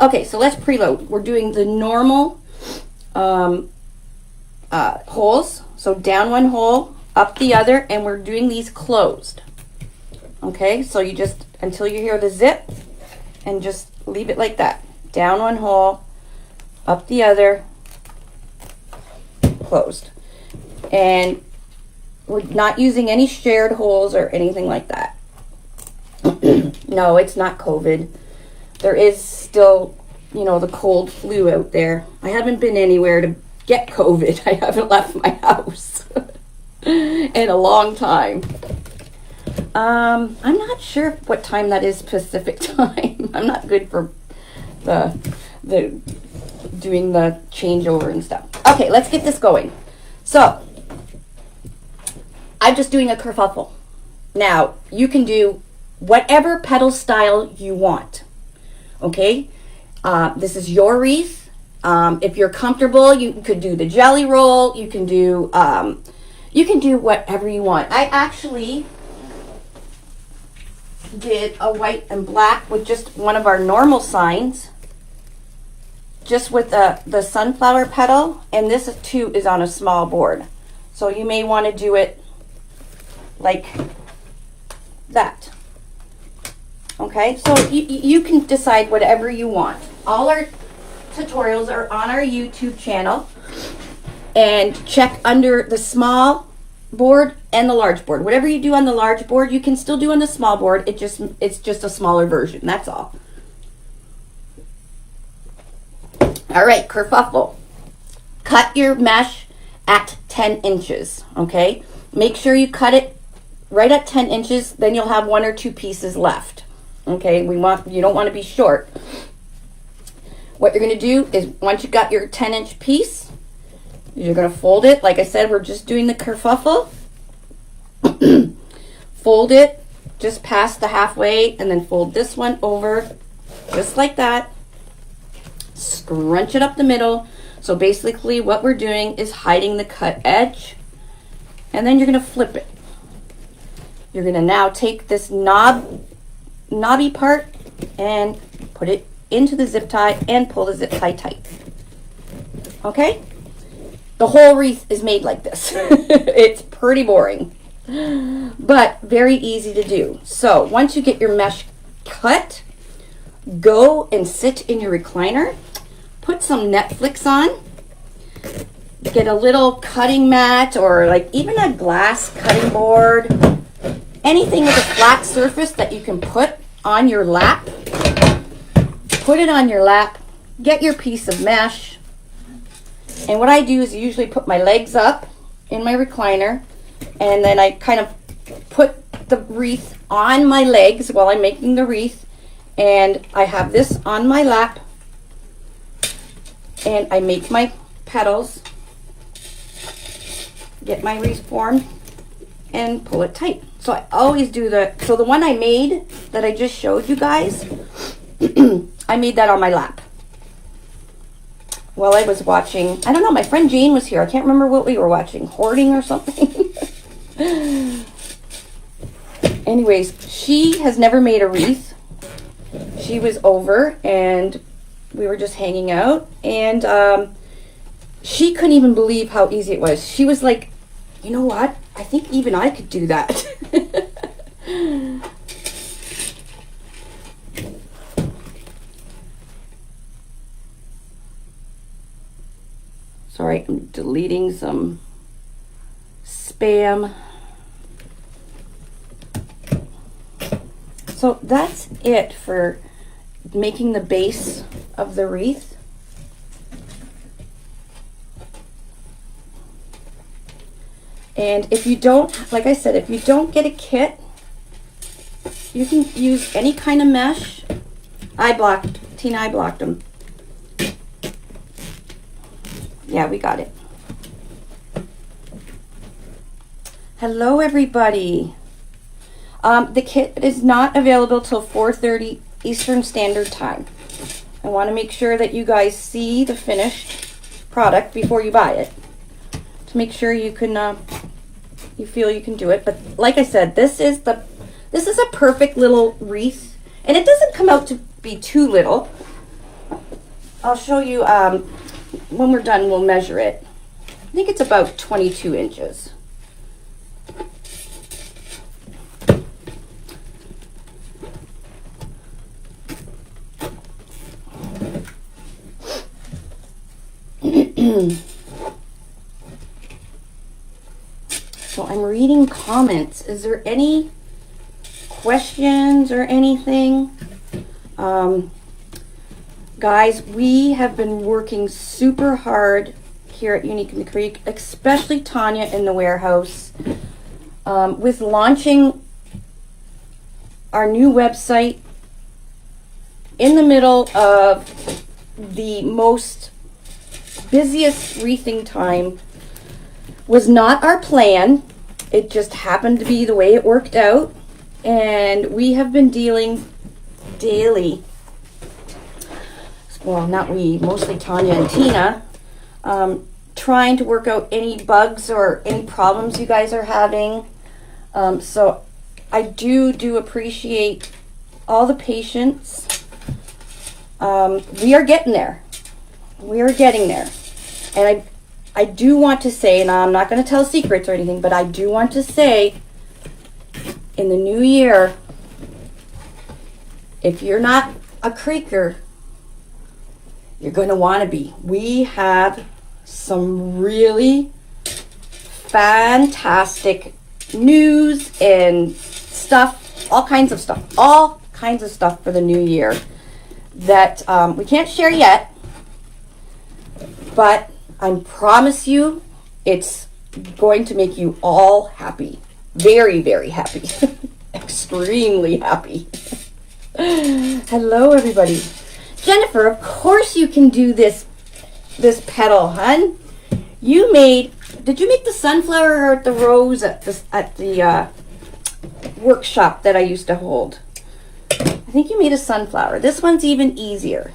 Okay, so let's preload. We're doing the normal holes. So down one hole, up the other, and we're doing these closed. Okay, so you just, until you hear the zip, and just leave it like that. Down one hole, up the other, closed. And we're not using any shared holes or anything like that. No, it's not COVID. There is still, you know, the cold flu out there. I haven't been anywhere to get COVID. I haven't left my house in a long time. I'm not sure what time that is Pacific time. I'm not good for the doing the changeover and stuff. Okay, let's get this going. So I'm just doing a kerfuffle. Now you can do whatever petal style you want. Okay, this is your wreath. If you're comfortable, you could do the jelly roll. You can do whatever you want. I actually did a white and black with just one of our normal signs, just with the sunflower petal, and this too is on a small board. So you may want to do it like that. Okay, so you can decide whatever you want. All our tutorials are on our YouTube channel, and check under the small board and the large board. Whatever you do on the large board, you can still do on the small board. It's just a smaller version. That's all. All right, kerfuffle. Cut your mesh at 10 inches. Okay, make sure you cut it right at 10 inches. Then you'll have 1 or 2 pieces left. Okay, you don't want to be short. What you're going to do is, once you got your 10-inch piece, you're going to fold it. Like I said, we're just doing the kerfuffle. Fold it just past the halfway, and then fold this one over just like that. Scrunch it up the middle. So basically what we're doing is hiding the cut edge, and then you're going to flip it. You're going to now take this knobby part and put it into the zip tie and pull the zip tie tight. Okay? The whole wreath is made like this. It's pretty boring, but very easy to do. So once you get your mesh cut, go and sit in your recliner, put some Netflix on, get a little cutting mat or like even a glass cutting board, anything with a flat surface that you can put on your lap. Put it on your lap, get your piece of mesh, and what I do is usually put my legs up in my recliner, and then I kind of put the wreath on my legs while I'm making the wreath, and I have this on my lap, and I make my petals, get my wreath formed, and pull it tight. So I always do so the one I made that I just showed you guys, I made that on my lap while I was watching, I don't know, my friend Jane was here. I can't remember what we were watching, hoarding or something. Anyways, she has never made a wreath. She was over and we were just hanging out, and she couldn't even believe how easy it was. She was like, you know what? I think even I could do that. Sorry, I'm deleting some spam. So that's it for making the base of the wreath. And if you don't, like I said, if you don't get a kit, you can use any kind of mesh. Tina, I blocked them. Yeah, we got it. Hello, everybody. The kit is not available till 4:30 Eastern Standard Time. I want to make sure that you guys see the finished product before you buy it, to make sure you can, you feel you can do it. But like I said, this is a perfect little wreath, and it doesn't come out to be too little. I'll show you when we're done, we'll measure it. I think it's about 22 inches. So I'm reading comments. Is there any questions or anything? Guys, we have been working super hard here at Unique in the Creek, especially Tanya in the warehouse, with launching our new website in the middle of the most busiest wreathing time. Was not our plan. It just happened to be the way it worked out. And we have been dealing daily, well, not we, mostly Tanya and Tina, trying to work out any bugs or any problems you guys are having. So I do appreciate all the patience. We are getting there. We are getting there. And I do want to say, and I'm not going to tell secrets or anything, but I do want to say, in the new year, if you're not a creeker, you're going to want to be. We have some really fantastic news and stuff, all kinds of stuff for the new year that we can't share yet, but I promise you it's going to make you all happy. Very, very happy. Extremely happy. Hello, everybody. Jennifer, of course you can do this petal, hun. Did you make the sunflower or the rose at the workshop that I used to hold? I think you made a sunflower. This one's even easier.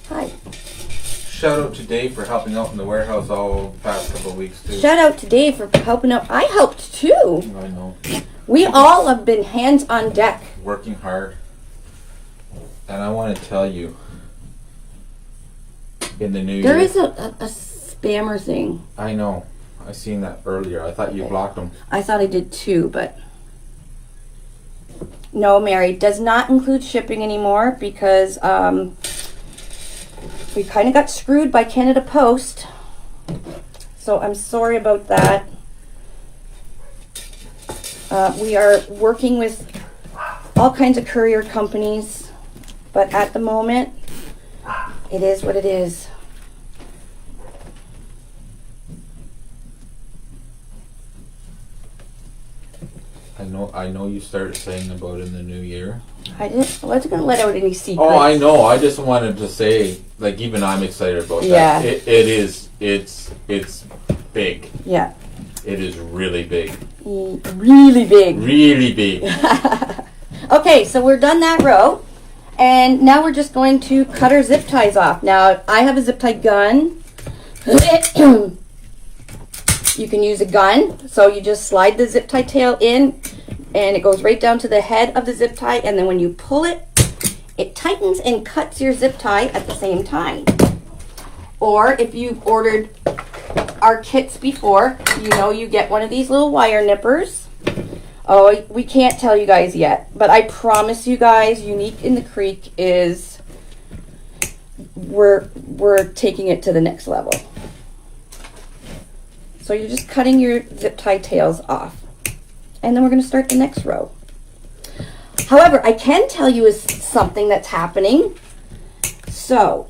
Hi. Shout out to Dave for helping out in the warehouse all the past couple of weeks too. Shout out to Dave for helping out. I helped too. I know. We all have been hands on deck. Working hard. And I want to tell you, in the new year. There is a spammer thing. I know. I seen that earlier. I thought you blocked them. I thought I did too, but no, Mary, does not include shipping anymore because we kind of got screwed by Canada Post. So I'm sorry about that. We are working with all kinds of courier companies, but at the moment, it is what it is. I know you started saying about in the new year. I wasn't going to let out any secrets. Oh, I know. I just wanted to say, like, even I'm excited about that. It's big. Yeah. It is really big. Really big. Really big. Okay, so we're done that row. And now we're just going to cut our zip ties off. Now, I have a zip tie gun. You can use a gun. So you just slide the zip tie tail in and it goes right down to the head of the zip tie. And then when you pull it, it tightens and cuts your zip tie at the same time. Or if you've ordered our kits before, you know you get one of these little wire nippers. Oh, we can't tell you guys yet, but I promise you guys, Unique in the Creek is, we're taking it to the next level. So you're just cutting your zip tie tails off. And then we're going to start the next row. However, I can tell you is something that's happening. So,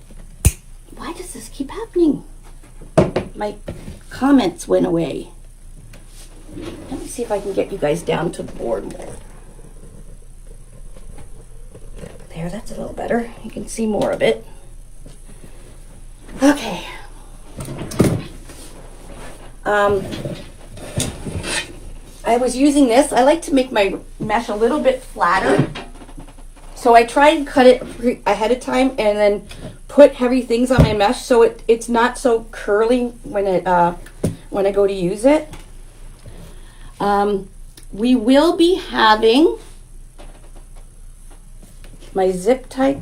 why does this keep happening? My comments went away. Let me see if I can get you guys down to the board more. There, that's a little better. You can see more of it. Okay. I was using this. I like to make my mesh a little bit flatter. So I try and cut it ahead of time and then put heavy things on my mesh so it's not so curly when I go to use it. we will be having my zip tie.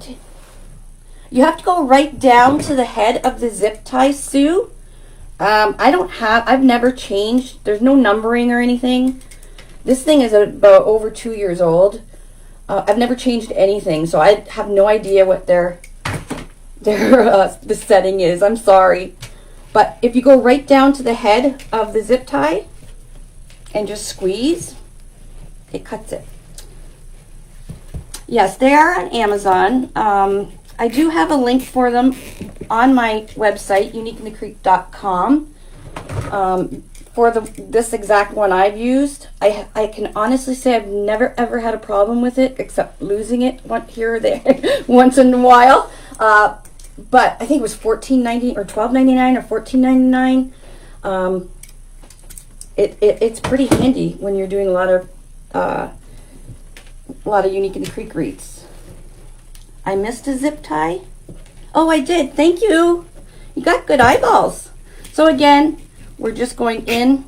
You have to go right down to the head of the zip tie, Sue. I've never changed. There's no numbering or anything. This thing is about over 2 years old. I've never changed anything, so I have no idea what the setting is. I'm sorry. But if you go right down to the head of the zip tie and just squeeze, it cuts it. Yes, they are on Amazon. I do have a link for them on my website, uniqueinthecreek.com. For this exact one I've used, I can honestly say I've never ever had a problem with it, except losing it here or there once in a while. But I think it was $14.90 or $12.99 or $14.99. It's pretty handy when you're doing a lot of Unique in the Creek wreaths. I missed a zip tie. Oh, I did. Thank you. You got good eyeballs. So again, we're just going in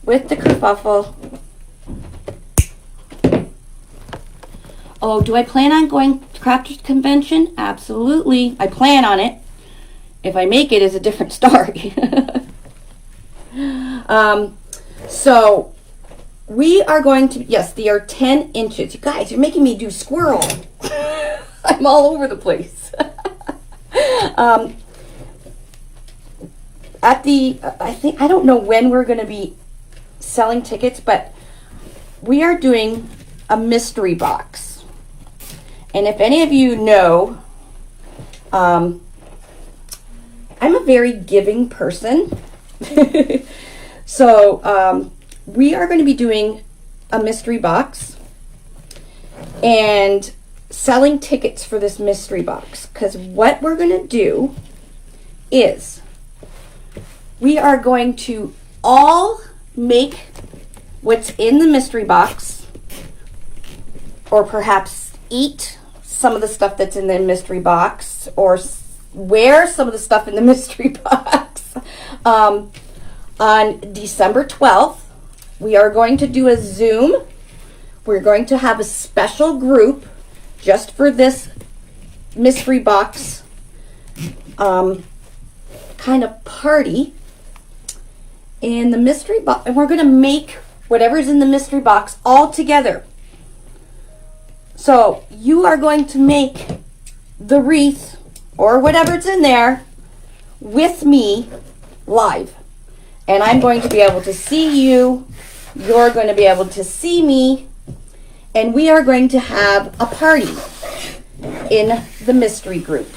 with the kerfuffle. Oh, do I plan on going to Crafters Convention? Absolutely. I plan on it. If I make it is a different story. So we are going to, yes, they are 10 inches. You guys, you're making me do squirrel. I'm all over the place. I don't know when we're going to be selling tickets, but we are doing a mystery box. And if any of you know, I'm a very giving person. So we are going to be doing a mystery box and selling tickets for this mystery box. Because what we're going to do is we are going to all make what's in the mystery box, or perhaps eat some of the stuff that's in the mystery box, or wear some of the stuff in the mystery box. On December 12th, we are going to do a Zoom. We're going to have a special group just for this mystery box kind of party. And the mystery box, and we're going to make whatever's in the mystery box all together. So you are going to make the wreath or whatever's in there with me live. And I'm going to be able to see you. You're going to be able to see me. And we are going to have a party in the mystery group.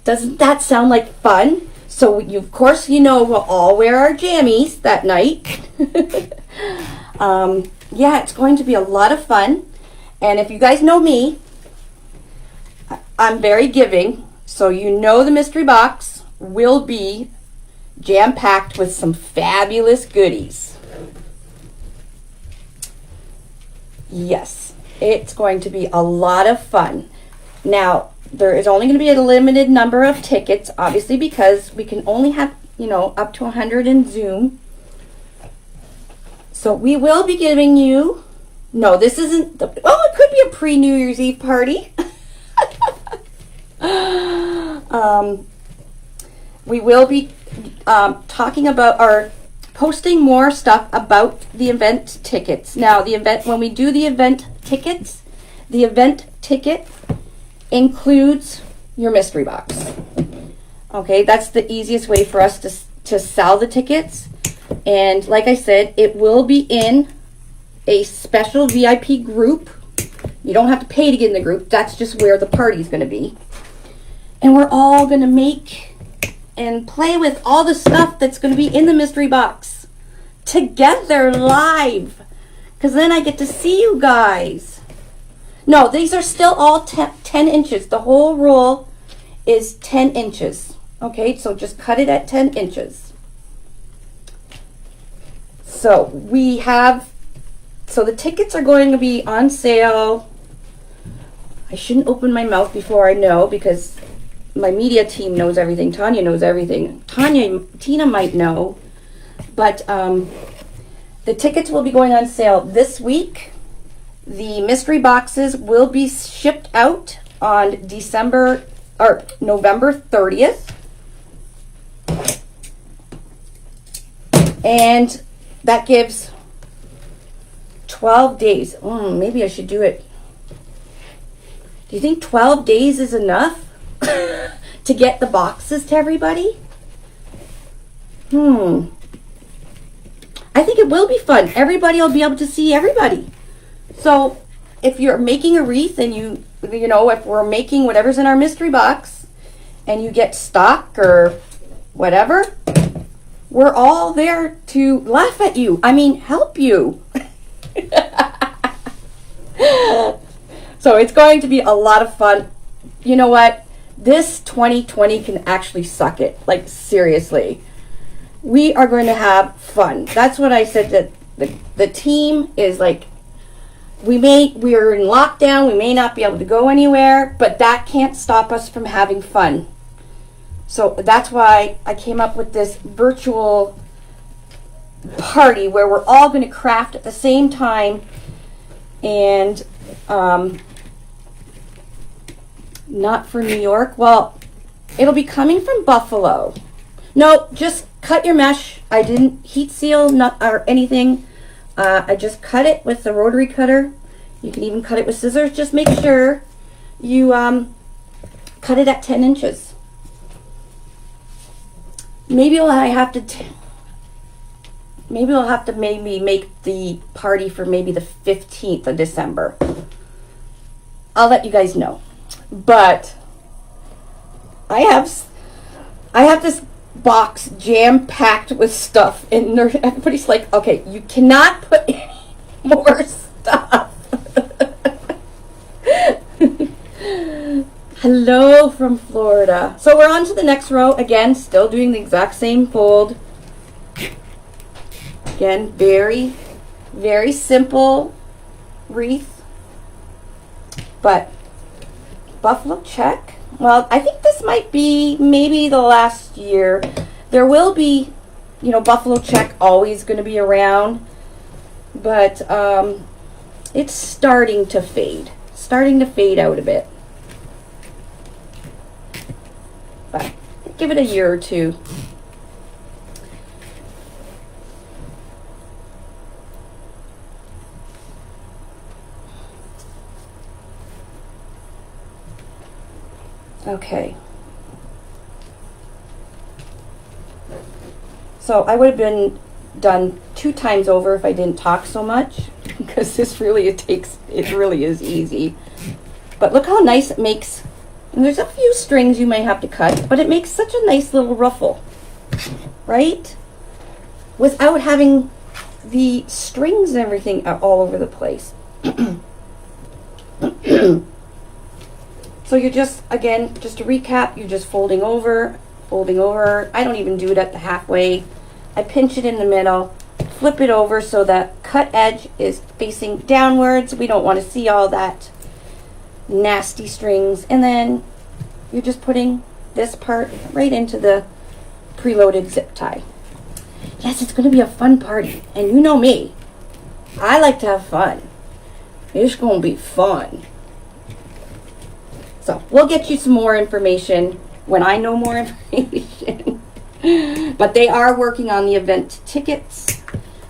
Doesn't that sound like fun? So you, of course, you know, we'll all wear our jammies that night. Yeah, it's going to be a lot of fun. And if you guys know me, I'm very giving. So you know the mystery box will be jam-packed with some fabulous goodies. Yes, it's going to be a lot of fun. Now, there is only going to be a limited number of tickets, obviously, because we can only have, up to 100 in Zoom. So we will be giving you, no, this isn't, it could be a pre-New Year's Eve party. We will be talking about, or posting more stuff about the event tickets. Now, when we do the event tickets, the event ticket includes your mystery box. Okay, that's the easiest way for us to sell the tickets. And like I said, it will be in a special VIP group. You don't have to pay to get in the group. That's just where the party's going to be. And we're all going to make and play with all the stuff that's going to be in the mystery box together live. Because then I get to see you guys. No, these are still all 10 inches. The whole roll is 10 inches. Okay, so just cut it at 10 inches. So the tickets are going to be on sale. I shouldn't open my mouth before I know, because my media team knows everything. Tanya knows everything. Tina might know. But the tickets will be going on sale this week. The mystery boxes will be shipped out on November 30th. And that gives 12 days. Maybe I should do it. Do you think 12 days is enough to get the boxes to everybody? I think it will be fun. Everybody will be able to see everybody. So if you're making a wreath and you know, if we're making whatever's in our mystery box and you get stuck or whatever, we're all there to laugh at you. I mean, help you. So it's going to be a lot of fun. You know what? This 2020 can actually suck it. Like, seriously. We are going to have fun. That's what I said. That the team is like, we are in lockdown. We may not be able to go anywhere, but that can't stop us from having fun. So that's why I came up with this virtual party where we're all going to craft at the same time. And not for New York. Well, it'll be coming from Buffalo. No, just cut your mesh. I didn't heat seal or anything. I just cut it with the rotary cutter. You can even cut it with scissors. Just make sure you cut it at 10 inches. Maybe I'll have to maybe make the party for maybe the 15th of December. I'll let you guys know. But I have this box jam-packed with stuff, and everybody's like, okay, you cannot put any more stuff. Hello from Florida. So we're on to the next row. Again, still doing the exact same fold. Again, very, very simple wreath. But buffalo check. Well, I think this might be maybe the last year. There will be, buffalo check always going to be around. But it's starting to fade. Starting to fade out a bit. But give it a year or two. Okay. So I would have been done 2 times over if I didn't talk so much, because this really, it really is easy. But look how nice it makes. And there's a few strings you may have to cut, but it makes such a nice little ruffle, right? Without having the strings and everything all over the place. So you're just, again, just to recap, you're just folding over. I don't even do it at the halfway. I pinch it in the middle, flip it over so that cut edge is facing downwards. We don't want to see all that nasty strings. And then you're just putting this part right into the preloaded zip tie. Yes, it's going to be a fun party. And you know me, I like to have fun. It's going to be fun. So we'll get you some more information when I know more information. But they are working on the event tickets.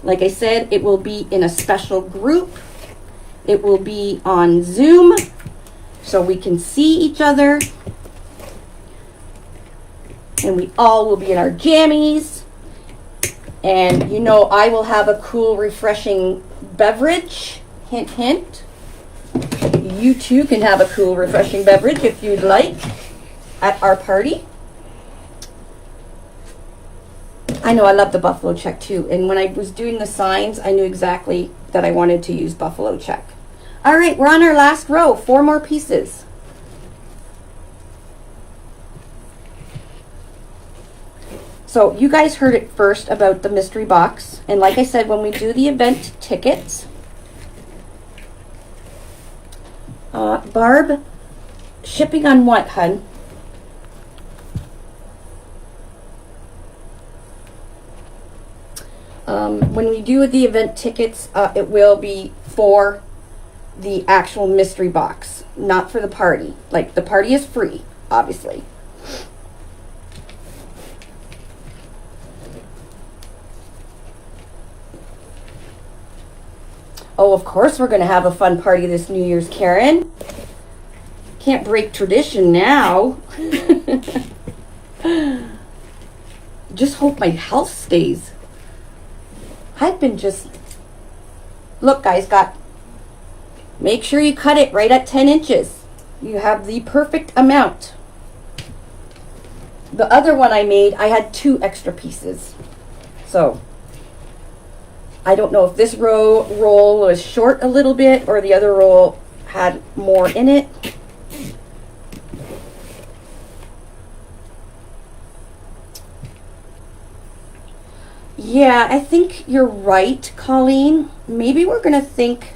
Like I said, it will be in a special group. It will be on Zoom so we can see each other. And we all will be in our jammies. And I will have a cool, refreshing beverage. Hint, hint. You too can have a cool, refreshing beverage if you'd like at our party. I know I love the buffalo check too. And when I was doing the signs, I knew exactly that I wanted to use buffalo check. All right, we're on our last row. 4 more pieces. So you guys heard it first about the mystery box. And like I said, when we do the event tickets, Barb, shipping on what, hun? When we do the event tickets, it will be for the actual mystery box, not for the party. Like, the party is free, obviously. Oh, of course we're going to have a fun party this New Year's, Karen. Can't break tradition now. Just hope my health stays. I've been just... Look, guys, make sure you cut it right at 10 inches. You have the perfect amount. The other one I made, I had 2 extra pieces. So, I don't know if this roll was short a little bit or the other roll had more in it. Yeah, I think you're right, Colleen. Maybe we're going to think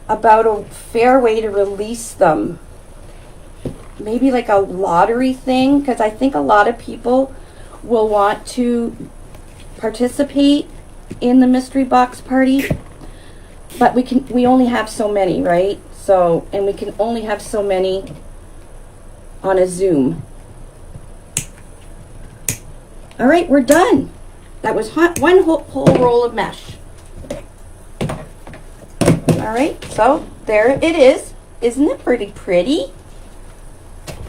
about a fair way to release them. Maybe like a lottery thing, because I think a lot of people will want to participate in the mystery box party, but we only have so many, right? So, and we can only have so many on a Zoom. All right, we're done. That was one whole roll of mesh. All right, so there it is. Isn't it pretty?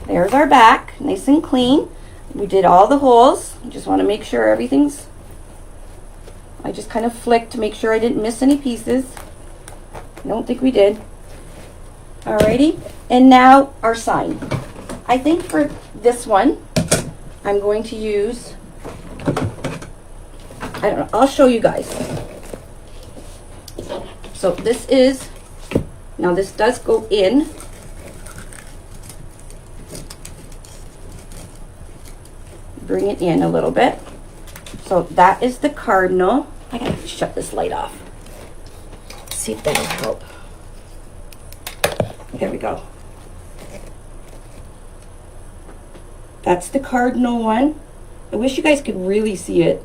There's our back, nice and clean. We did all the holes. Just want to make sure everything's... I just kind of flicked to make sure I didn't miss any pieces. I don't think we did. Alrighty, and now our sign. I think for this one, I'm going to use... I don't know, I'll show you guys. So this is, now this does go in. Bring it in a little bit. So that is the cardinal. I gotta shut this light off. Let's see if that'll help. There we go. That's the cardinal one. I wish you guys could really see it,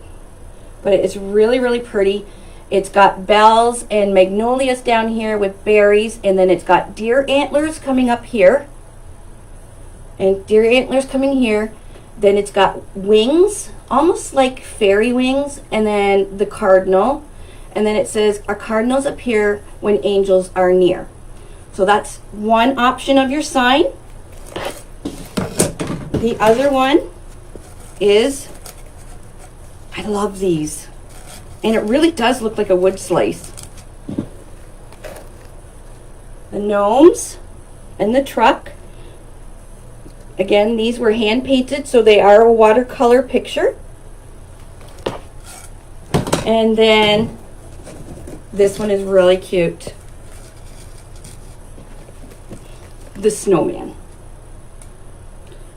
but it's really pretty. It's got bells and magnolias down here with berries, and then it's got deer antlers coming up here, and deer antlers coming here. Then it's got wings, almost like fairy wings, and then the cardinal, and then it says, our cardinals appear when angels are near. So that's one option of your sign. The other one is, I love these. And it really does look like a wood slice. The gnomes and the truck. Again, these were hand painted, so they are a watercolor picture. And then this one is really cute. The snowman.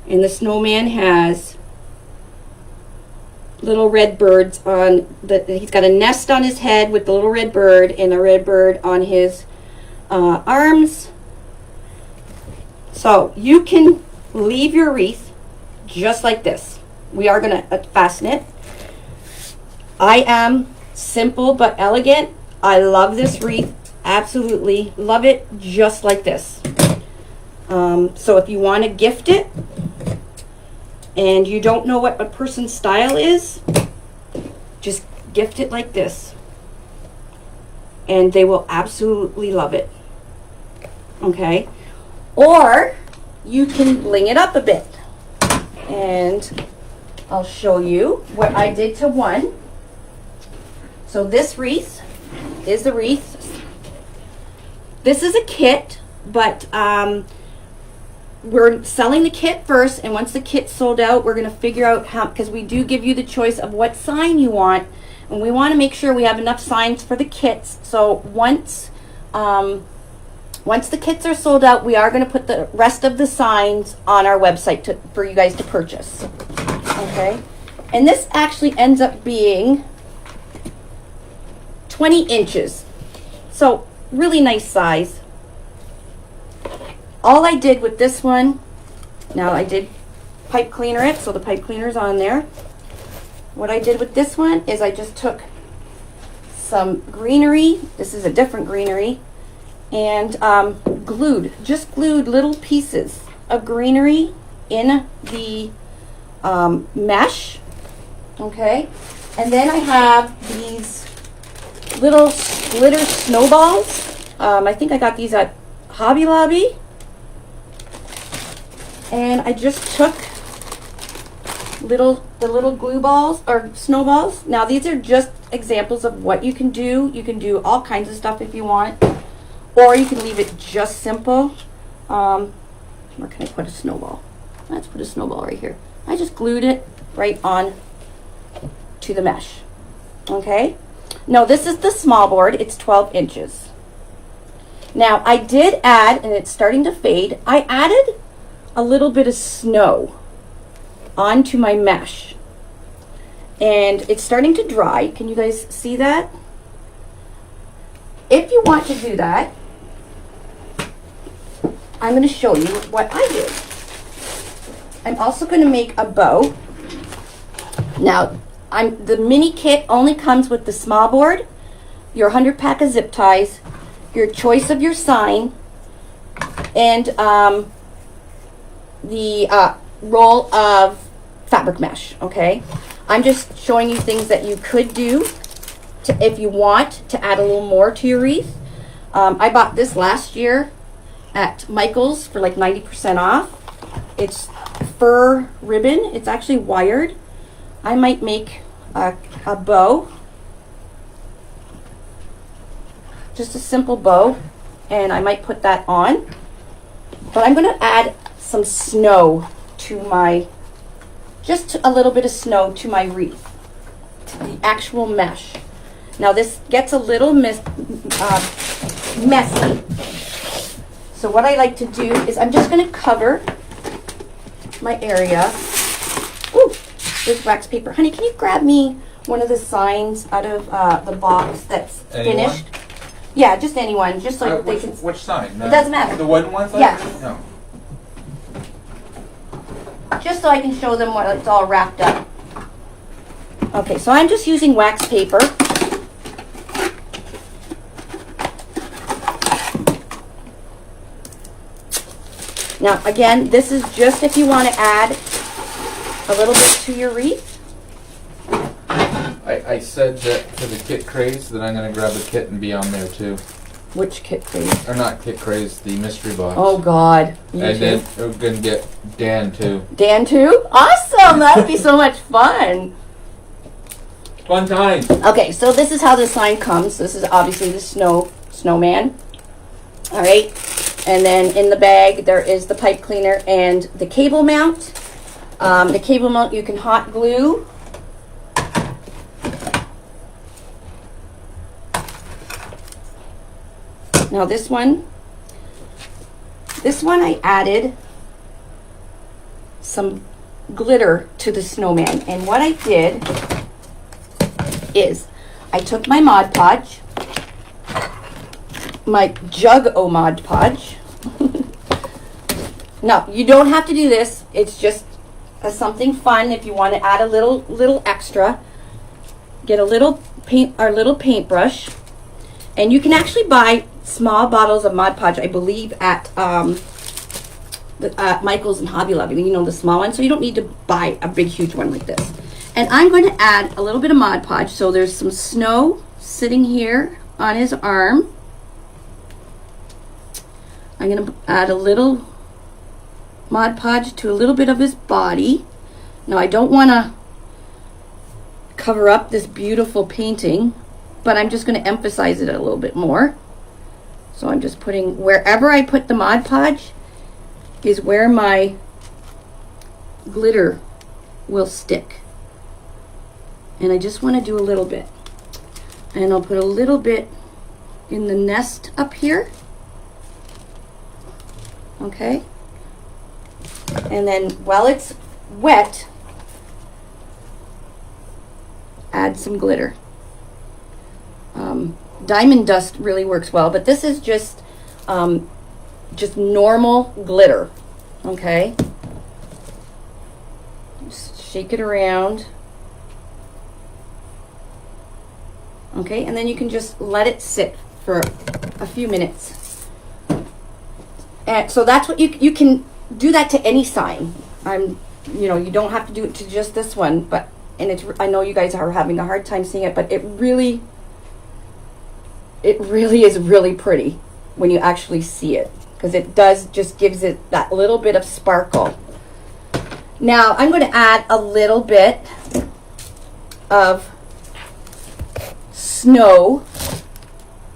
And the snowman has little red birds on he's got a nest on his head with the little red bird and a red bird on his arms. So you can leave your wreath just like this. We are going to fasten it. I am simple but elegant. I love this wreath. Absolutely love it just like this. So if you want to gift it and you don't know what a person's style is, just gift it like this. And they will absolutely love it. Okay? Or you can bling it up a bit. And I'll show you what I did to one. So this wreath is the wreath. This is a kit, but we're selling the kit first, and once the kit's sold out, we're going to figure out how, because we do give you the choice of what sign you want, and we want to make sure we have enough signs for the kits. So once the kits are sold out, we are going to put the rest of the signs on our website for you guys to purchase. Okay, and this actually ends up being 20 inches, so really nice size. All I did with this one, now I did pipe cleaner it, so the pipe cleaner's on there. What I did with this one is I just took some greenery. This is a different greenery. And just glued little pieces of greenery in the mesh. Okay. And then I have these little glitter snowballs. I think I got these at Hobby Lobby. And I just took the little glue balls or snowballs. Now these are just examples of what you can do. You can do all kinds of stuff if you want, or you can leave it just simple. Where can I put a snowball? Let's put a snowball right here. I just glued it right on to the mesh. Okay. Now this is the small board. It's 12 inches. Now I did add, and it's starting to fade, I added a little bit of snow onto my mesh. And it's starting to dry. Can you guys see that? If you want to do that, I'm going to show you what I did. I'm also going to make a bow. Now, the mini kit only comes with the small board, your 100 pack of zip ties, your choice of your sign, and the roll of fabric mesh. Okay, I'm just showing you things that you could do if you want to add a little more to your wreath. I bought this last year at Michael's for like 90% off. It's fur ribbon. It's actually wired. I might make a bow, just a simple bow, and I might put that on. But I'm going to add some snow to my, just a little bit of snow to my wreath, to the actual mesh. Now this gets a little messy. So what I like to do is I'm just going to cover my area. Ooh, there's wax paper. Honey, can you grab me one of the signs out of the box that's finished? Yeah, just anyone, just so they can. Which sign? It doesn't matter. The wooden ones? Yeah. No. Just so I can show them what it's all wrapped up. Okay, so I'm just using wax paper. Now, again, this is just if you want to add a little bit to your wreath. I said that for the kit craze that I'm going to grab a kit and be on there too. Which kit craze? Or not kit craze, the mystery box. Oh God. And then we're going to get Dan too. Dan too? Awesome! That would be so much fun. Fun time. Okay, so this is how the sign comes. This is obviously the snowman. All right. And then in the bag, there is the pipe cleaner and the cable mount. The cable mount you can hot glue. Now this one I added some glitter to the snowman. And what I did is I took my Mod Podge, my Jug-O Mod Podge. No, you don't have to do this. It's just something fun if you want to add a little extra. Get a little paintbrush, and you can actually buy small bottles of Mod Podge, I believe, at Michael's and Hobby Lobby. You know, the small one, so you don't need to buy a big, huge one like this. And I'm going to add a little bit of Mod Podge. So there's some snow sitting here on his arm. I'm going to add a little Mod Podge to a little bit of his body. Now I don't want to cover up this beautiful painting, but I'm just going to emphasize it a little bit more. So I'm just putting, wherever I put the Mod Podge is where my glitter will stick. And I just want to do a little bit. And I'll put a little bit in the nest up here. Okay. And then while it's wet, add some glitter. Diamond dust really works well, but this is just normal glitter. Okay. Just shake it around. Okay, and then you can just let it sit for a few minutes. And so that's what you can do that to any sign. You don't have to do it to just this one, but I know you guys are having a hard time seeing it, but it really is really pretty when you actually see it, because it just gives it that little bit of sparkle. Now I'm going to add a little bit of snow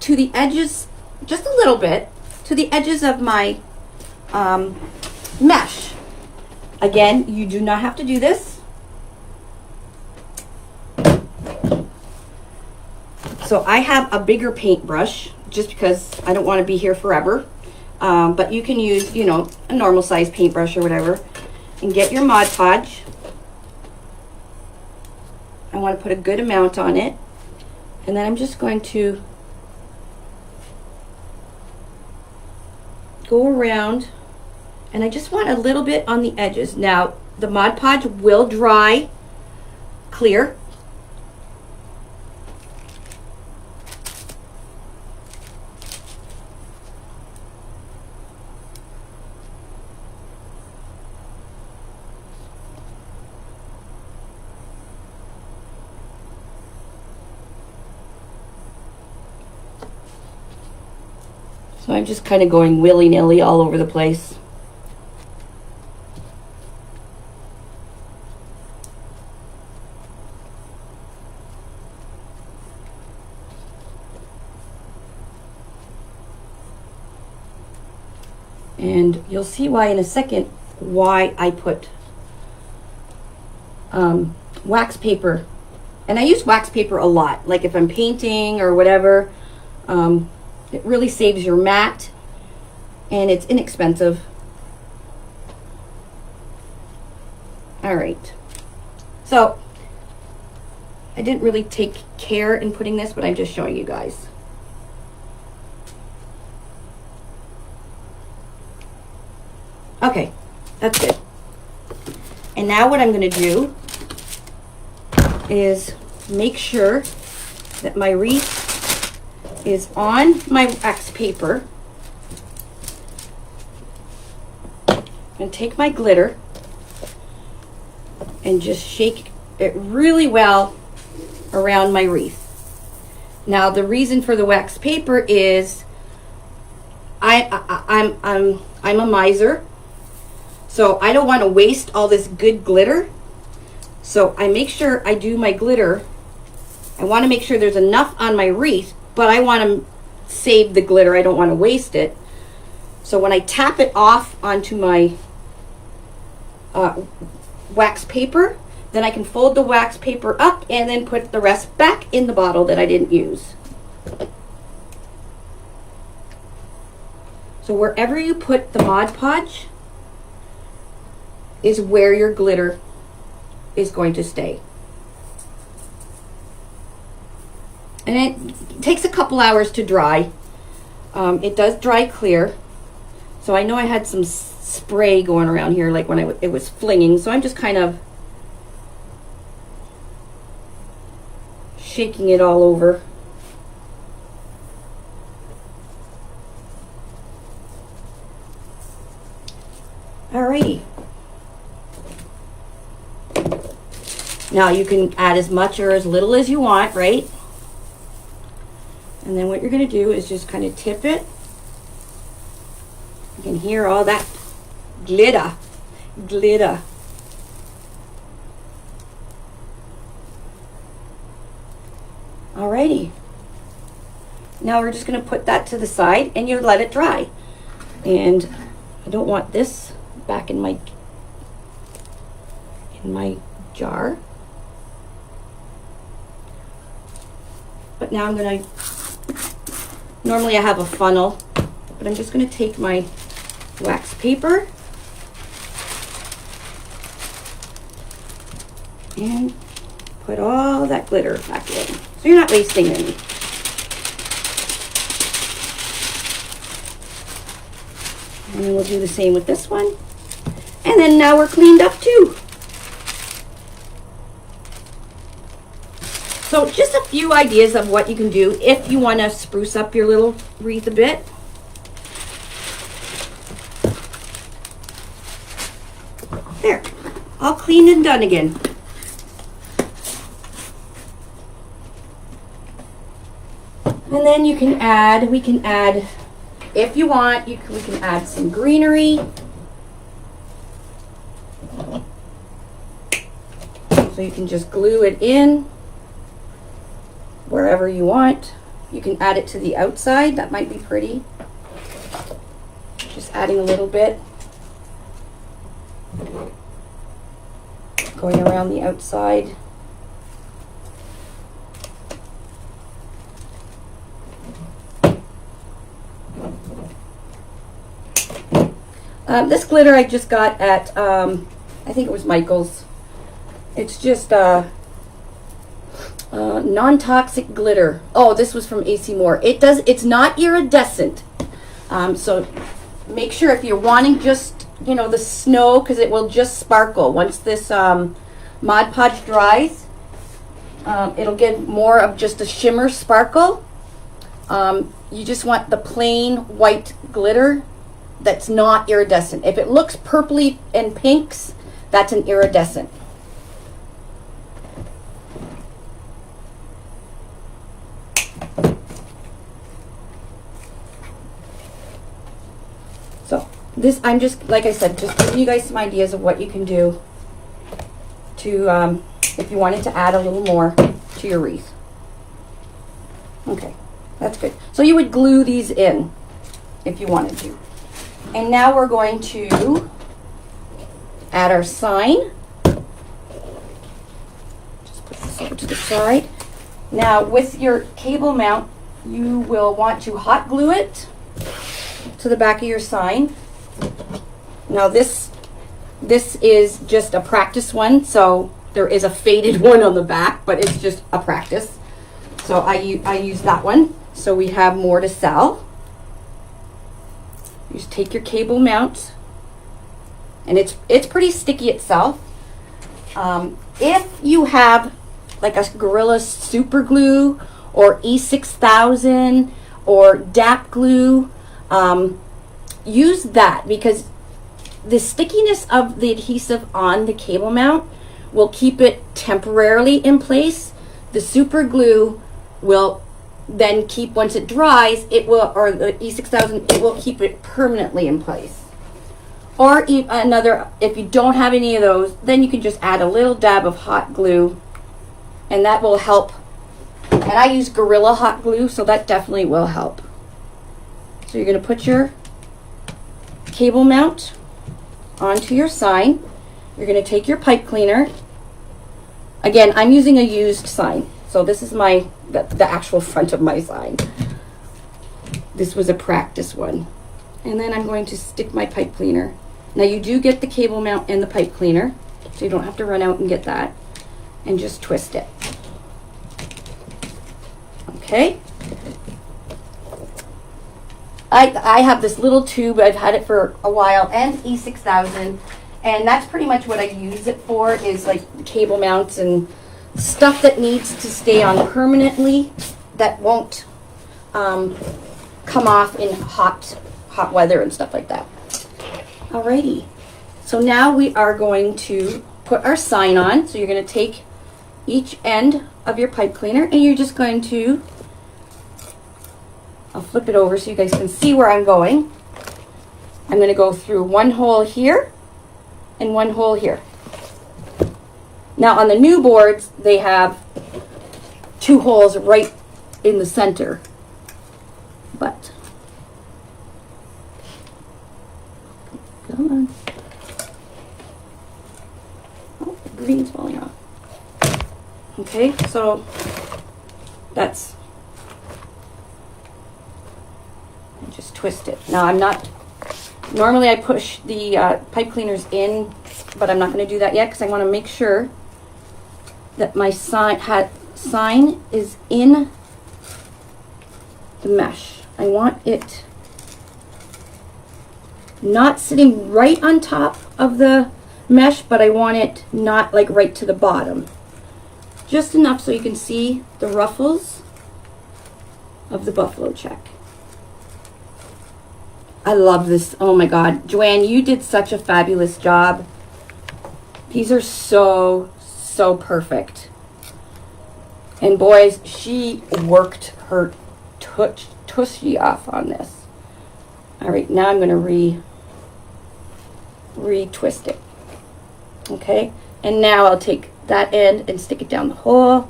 to the edges, just a little bit, to the edges of my mesh. Again, you do not have to do this. So I have a bigger paintbrush just because I don't want to be here forever. But you can use, a normal size paintbrush or whatever, and get your Mod Podge. I want to put a good amount on it. And then I'm just going to go around, and I just want a little bit on the edges. Now, the Mod Podge will dry clear. So I'm just kind of going willy-nilly all over the place. And you'll see why in a second why I put wax paper. And I use wax paper a lot, like if I'm painting or whatever. It really saves your mat, and it's inexpensive. All right. So I didn't really take care in putting this, but I'm just showing you guys. Okay, that's good. And now what I'm going to do is make sure that my wreath is on my wax paper, and take my glitter and just shake it really well around my wreath. Now the reason for the wax paper is I'm a miser, so I don't want to waste all this good glitter. So I make sure I do my glitter. I want to make sure there's enough on my wreath, but I want to save the glitter. I don't want to waste it. So when I tap it off onto my wax paper, then I can fold the wax paper up and then put the rest back in the bottle that I didn't use. So wherever you put the Mod Podge is where your glitter is going to stay. And it takes a couple hours to dry. It does dry clear. So I know I had some spray going around here, like when it was flinging. So I'm just kind of shaking it all over. Alrighty. Now you can add as much or as little as you want, right? And then what you're going to do is just kind of tip it. You can hear all that glitter. Alrighty. Now we're just going to put that to the side and you let it dry. And I don't want this back in my jar. But now I'm going to, normally I have a funnel, but I'm just going to take my wax paper and put all that glitter back in. So you're not wasting any. And then we'll do the same with this one. And then now we're cleaned up too. So just a few ideas of what you can do if you want to spruce up your little wreath a bit. There, all clean and done again. And then you can add, we can add, if you want, we can add some greenery. So you can just glue it in wherever you want. You can add it to the outside, that might be pretty. Just adding a little bit. Going around the outside. This glitter I just got at, I think it was Michael's. It's just non-toxic glitter. Oh, this was from AC Moore. It's not iridescent. So make sure if you're wanting just, you know, the snow, because it will just sparkle. Once this Mod Podge dries, it'll get more of just a shimmer sparkle. You just want the plain white glitter that's not iridescent. If it looks purpley and pinks, that's an iridescent. So this, I'm just, like I said, just giving you guys some ideas of what you can do to, if you wanted to add a little more to your wreath. Okay, that's good. So you would glue these in if you wanted to. And now we're going to add our sign. Just put this over to the side. Now with your cable mount, you will want to hot glue it to the back of your sign. Now this is just a practice one, so there is a faded one on the back, but it's just a practice. So I use that one, so we have more to sell. You just take your cable mount, and it's pretty sticky itself. If you have like a Gorilla Super Glue or E6000 or DAP glue, use that, because the stickiness of the adhesive on the cable mount will keep it temporarily in place. The super glue will then keep, once it dries, it will, or the E6000, it will keep it permanently in place. Or another, if you don't have any of those, then you can just add a little dab of hot glue, and that will help. And I use Gorilla hot glue, so that definitely will help. So you're going to put your cable mount onto your sign. You're going to take your pipe cleaner. Again, I'm using a used sign, so this is the actual front of my sign. This was a practice one. And then I'm going to stick my pipe cleaner. Now you do get the cable mount and the pipe cleaner, so you don't have to run out and get that. And just twist it. Okay. I have this little tube, I've had it for a while, and E6000, and that's pretty much what I use it for, is like cable mounts and stuff that needs to stay on permanently, that won't come off in hot weather and stuff like that. Alrighty, so now we are going to put our sign on. So you're going to take each end of your pipe cleaner, and you're just going to, I'll flip it over so you guys can see where I'm going. I'm going to go through one hole here and one hole here. Now on the new boards, they have 2 holes right in the center, but come on. Oh, the green's falling off. Okay, so that's, just twist it. Now I'm not, normally I push the pipe cleaners in, but I'm not going to do that yet because I want to make sure that my sign is in the mesh. I want it not sitting right on top of the mesh, but I want it not like right to the bottom. just enough so you can see the ruffles of the buffalo check. I love this. Oh my God. Joanne, you did such a fabulous job. These are so, so perfect. And boys, she worked her tushy off on this. All right, now I'm going to re-twist it. Okay, and now I'll take that end and stick it down the hole.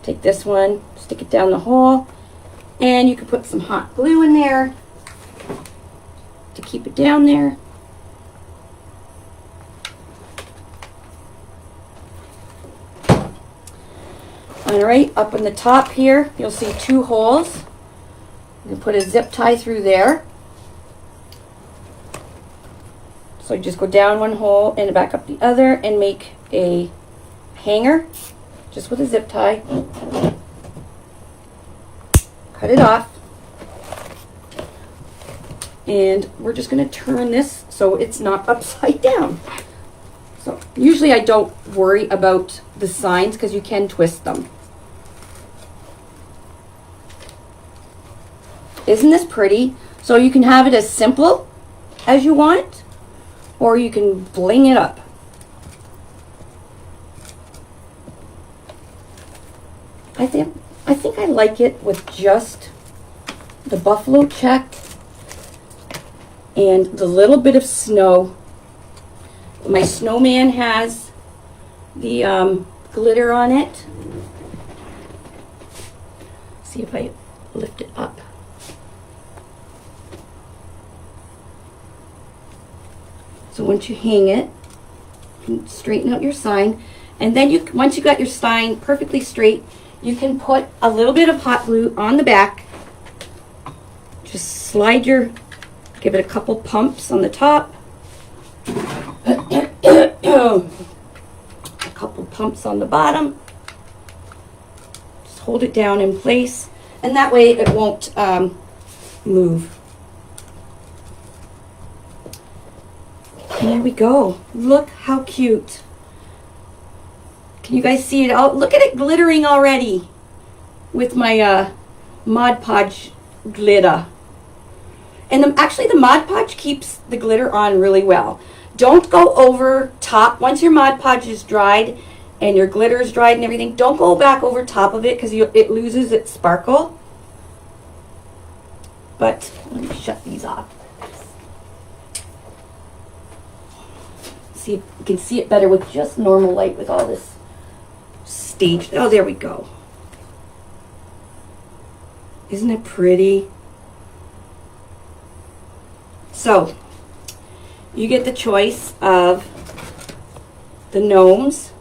Take this one, stick it down the hole, and you can put some hot glue in there to keep it down there. All right, up on the top here, you'll see 2 holes. You can put a zip tie through there. So you just go down one hole and back up the other and make a hanger just with a zip tie. Cut it off. And we're just going to turn this so it's not upside down. So usually I don't worry about the signs because you can twist them. Isn't this pretty? So you can have it as simple as you want, or you can bling it up. I think I like it with just the buffalo check and the little bit of snow. My snowman has the glitter on it. See if I lift it up. So once you hang it, you can straighten out your sign. And then once you got your sign perfectly straight, you can put a little bit of hot glue on the back. Just give it a couple pumps on the top. A couple pumps on the bottom. Just hold it down in place. And that way it won't move. And there we go. Look how cute. Can you guys see it? Oh, look at it glittering already with my Mod Podge glitter. And actually the Mod Podge keeps the glitter on really well. Don't go over top. Once your Mod Podge is dried and your glitter is dried and everything, don't go back over top of it because it loses its sparkle. But let me shut these off. See if you can see it better with just normal light with all this stage. Oh, there we go. Isn't it pretty? So you get the choice of the gnomes,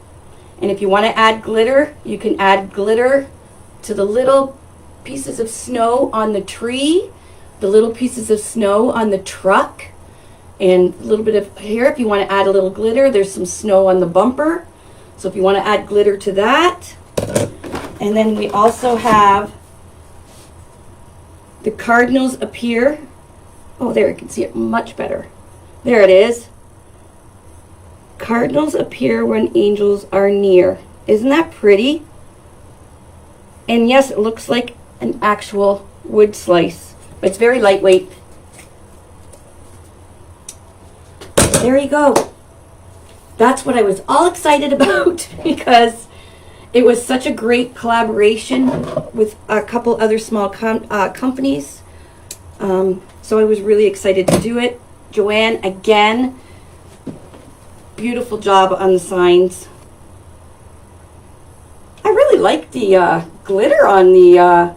and if you want to add glitter, you can add glitter to the little pieces of snow on the tree, the little pieces of snow on the truck, and a little bit of here. If you want to add a little glitter, there's some snow on the bumper. So if you want to add glitter to that. And then we also have the cardinals appear. Oh, there, you can see it much better. There it is. Cardinals appear when angels are near. Isn't that pretty? And yes, it looks like an actual wood slice, but it's very lightweight. There you go. That's what I was all excited about because it was such a great collaboration with a couple other small companies. So I was really excited to do it. Joanne, again, beautiful job on the signs. I really like the glitter on the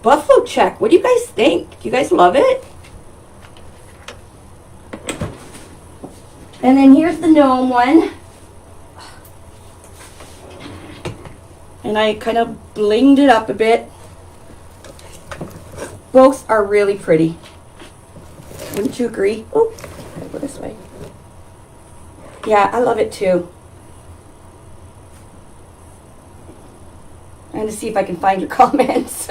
buffalo check. What do you guys think? Do you guys love it? And then here's the gnome one. And I kind of blinged it up a bit. Both are really pretty. Wouldn't you agree? Oh, go this way. Yeah, I love it too. I'm going to see if I can find your comments.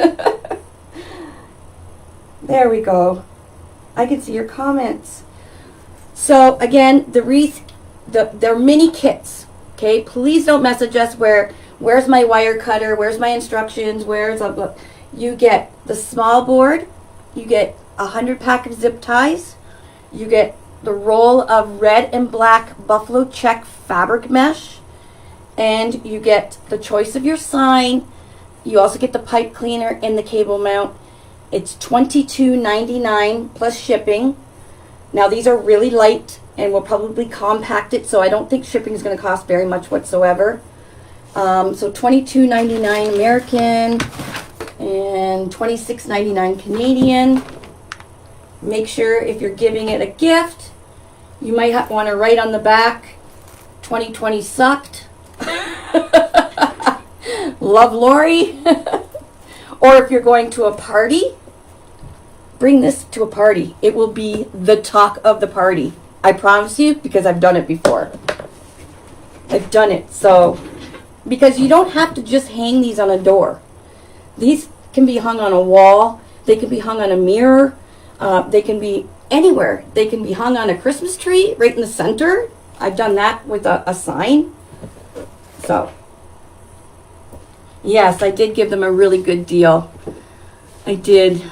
There we go. I can see your comments. So again, the wreath, they're mini kits. Okay, please don't message us where where's my wire cutter, where's my instructions, where's a, you get the small board, you get 100 pack of zip ties, you get the roll of red and black buffalo check fabric mesh, and you get the choice of your sign. You also get the pipe cleaner and the cable mount. It's $22.99 plus shipping. Now these are really light and we'll probably compact it, so I don't think shipping is going to cost very much whatsoever. So $22.99 American and $26.99 Canadian. Make sure if you're giving it a gift, you might want to write on the back, 2020 sucked. Love, Lori. Or if you're going to a party, bring this to a party. It will be the talk of the party. I promise you, because I've done it before. I've done it. So, because you don't have to just hang these on a door. These can be hung on a wall. They can be hung on a mirror. They can be anywhere. They can be hung on a Christmas tree right in the center. I've done that with a sign. So, yes, I did give them a really good deal. I did.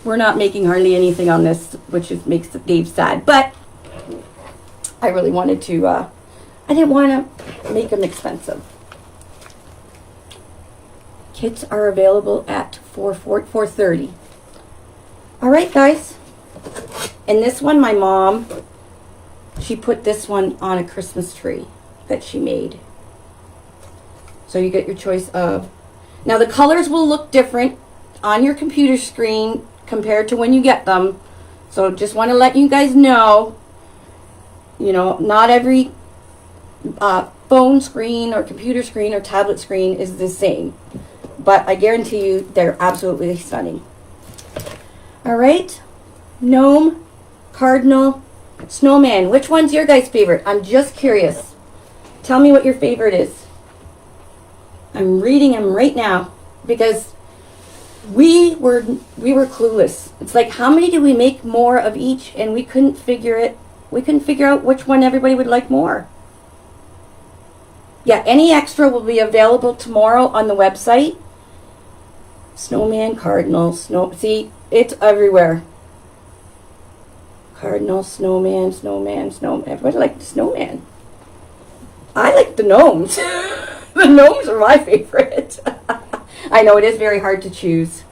We're not making hardly anything on this, which makes Dave sad. But I really wanted to, I didn't want to make them expensive. Kits are available at $430. All right, guys. And this one, my mom, she put this one on a Christmas tree that she made. So you get your choice of. Now the colors will look different on your computer screen compared to when you get them. So just want to let you guys know, you know, not every phone screen or computer screen or tablet screen is the same. But I guarantee you they're absolutely stunning. All right. Gnome, cardinal, snowman. Which one's your guys' favorite? I'm just curious. Tell me what your favorite is. I'm reading them right now because we were clueless. It's like, how many do we make more of each? And we couldn't figure it. We couldn't figure out which one everybody would like more. Yeah, any extra will be available tomorrow on the website. Snowman, cardinal, snow. See, it's everywhere. Cardinal, snowman, snowman, snowman. Everybody liked the snowman. I like the gnomes. The gnomes are my favorite. I know it is very hard to choose.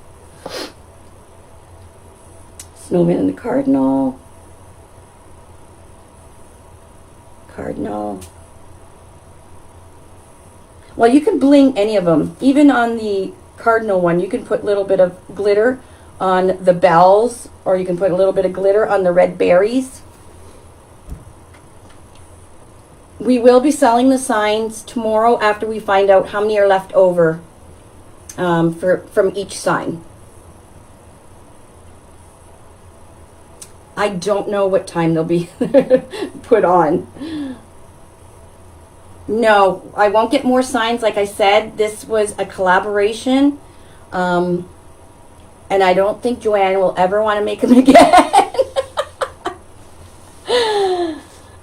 Snowman and the cardinal. Cardinal. Well, you can bling any of them. Even on the cardinal one, you can put a little bit of glitter on the bells, or you can put a little bit of glitter on the red berries. We will be selling the signs tomorrow after we find out how many are left over from each sign. I don't know what time they'll be put on. No, I won't get more signs. Like I said, this was a collaboration. And I don't think Joanne will ever want to make them again.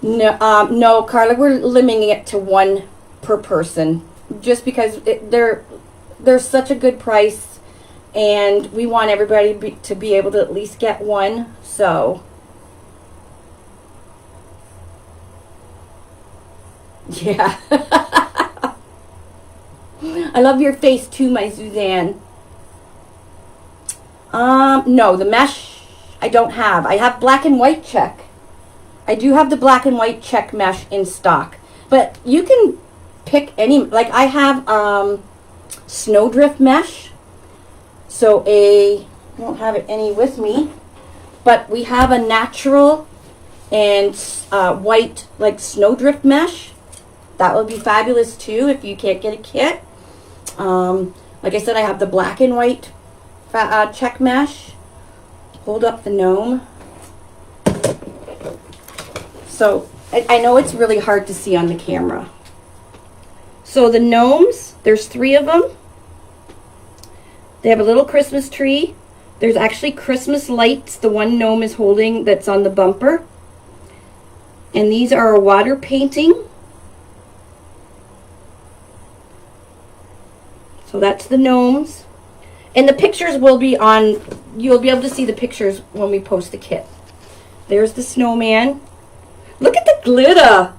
No, Carla, we're limiting it to one per person. Just because they're such a good price. And we want everybody to be able to at least get one. So, yeah. I love your face too, my Suzanne. No, the mesh I don't have. I have black and white check. I do have the black and white check mesh in stock. But you can pick any, like I have snowdrift mesh. So I don't have it any with me. But we have a natural and white like snowdrift mesh. That would be fabulous too if you can't get a kit. Like I said, I have the black and white check mesh. Hold up the gnome. So I know it's really hard to see on the camera. So the gnomes, there's 3 of them. They have a little Christmas tree. There's actually Christmas lights, the one gnome is holding that's on the bumper. And these are a water painting. So that's the gnomes. And the pictures will be on, you'll be able to see the pictures when we post the kit. There's the snowman. Look at the glitter.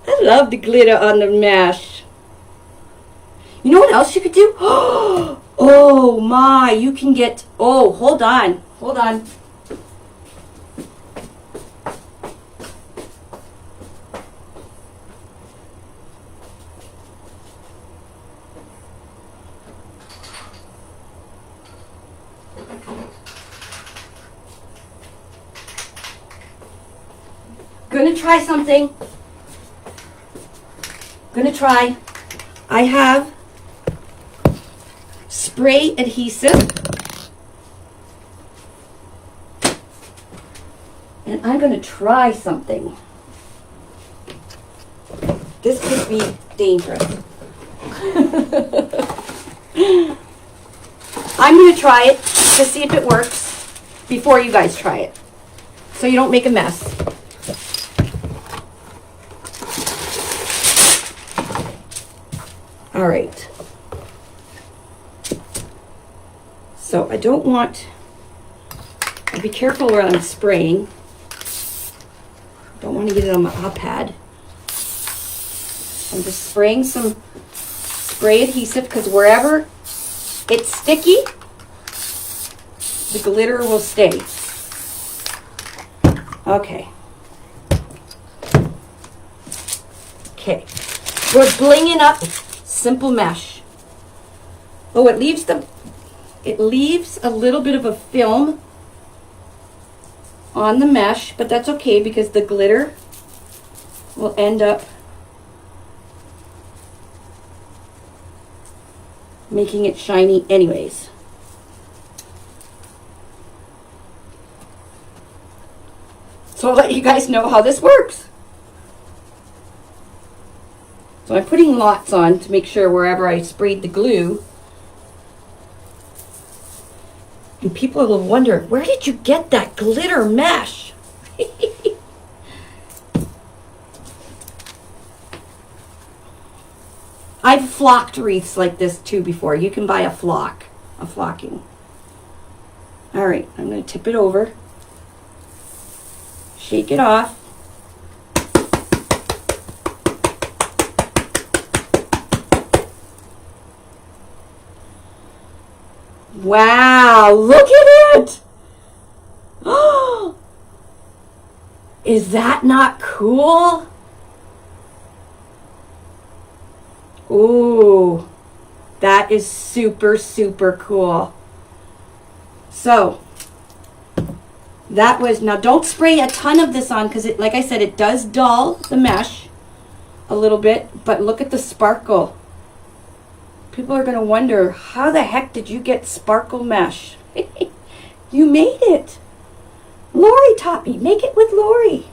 I love the glitter on the mesh. You know what else you could do? Oh my, you can get, oh, hold on. Gonna try something. I have spray adhesive. And I'm gonna try something. This could be dangerous. I'm gonna try it to see if it works before you guys try it, so you don't make a mess. All right. So I don't want, I'll be careful where I'm spraying. Don't want to get it on my iPad. I'm just spraying some spray adhesive because wherever it's sticky, the glitter will stay. Okay. Okay. We're blinging up simple mesh. Oh, it leaves a little bit of a film on the mesh, but that's okay because the glitter will end up making it shiny anyways. So I'll let you guys know how this works. So I'm putting lots on to make sure wherever I sprayed the glue. And people will wonder, where did you get that glitter mesh? I've flocked wreaths like this too before. You can buy a flocking. All right, I'm going to tip it over. Shake it off. Wow, look at it! Oh, is that not cool? Ooh, that is super, super cool. So, that was, now don't spray a ton of this on because it, like I said, it does dull the mesh a little bit, but look at the sparkle. People are going to wonder, how the heck did you get sparkle mesh? You made it. Lori taught me. Make it with Lori.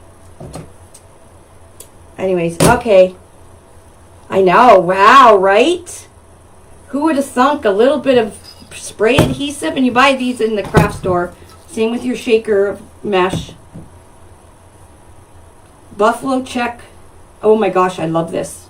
Anyways, okay. I know. Wow, right? Who would have thunk a little bit of spray adhesive? And you buy these in the craft store. Same with your shaker mesh. Buffalo check. Oh my gosh, I love this.